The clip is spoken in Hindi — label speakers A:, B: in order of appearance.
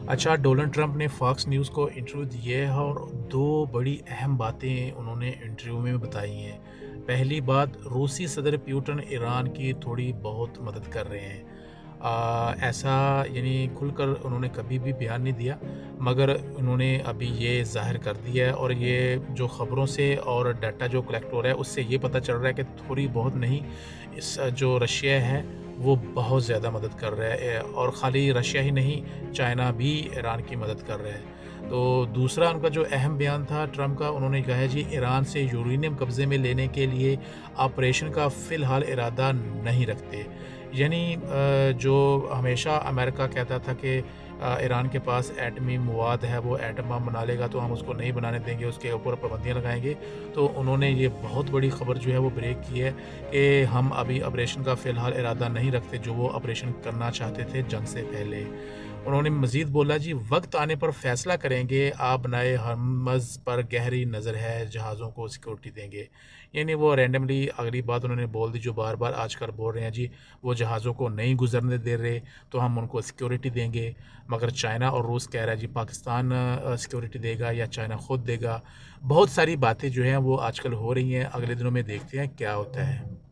A: अच्छा, डोनाल्ड ट्रंप ने फॉक्स न्यूज़ को इंटरव्यू दिए है और 2 बड़ी अहम बातें उन्होंने इंटरव्यू में बताई हैं। पहली बात, रूसी सदर पुतिन ईरान की थोड़ी बहुत मदद कर रहे हैं। ऐसा यानी खुलकर उन्होंने कभी भी बयान नहीं दिया, मगर उन्होंने अभी ये ज़ाहिर कर दिया है और ये जो ख़बरों से और डाटा जो कलेक्ट हो रहा है, उससे ये पता चल रहा है कि थोड़ी बहुत नहीं, इस जो रशिया है, वो बहुत ज़्यादा मदद कर रहा है और ख़ाली रशिया ही नहीं, चाइना भी ईरान की मदद कर रहा है। तो दूसरा उनका जो अहम बयान था ट्रंप का, उन्होंने कहा है जी ईरान से यूरेनियम कब्ज़े में लेने के लिए ऑपरेशन का फ़िलहाल इरादा नहीं रखते। यानी जो हमेशा अमेरिका कहता था कि ईरान के पास एटमी मवाद है, वो एटम बम बना लेगा तो हम उसको नहीं बनाने देंगे, उसके ऊपर पाबंदियाँ लगाएँगे। तो उन्होंने ये बहुत बड़ी खबर जो है वो ब्रेक की है कि हम अभी ऑपरेशन का फ़िलहाल इरादा नहीं रखते, जो वो ऑपरेशन करना चाहते थे जंग से पहले। उन्होंने मज़ीद बोला जी वक़्त आने पर फ़ैसला करेंगे, आप बनाए हरमज़ पर गहरी नज़र है, जहाज़ों को सिक्योरिटी देंगे। यानी वो रैंडमली अगली बात उन्होंने बोल दी जो बार-बार आजकल बोल रहे हैं जी, वो जहाज़ों को नहीं गुज़रने दे रहे, तो हम उनको सिक्योरिटी देंगे। मगर चाइना और रूस कह रहा है जी पाकिस्तान सिक्योरिटी देगा या चाइना खुद देगा। बहुत सारी बातें जो हैं वो आजकल हो रही हैं, अगले दिनों में देखते हैं क्या होता है।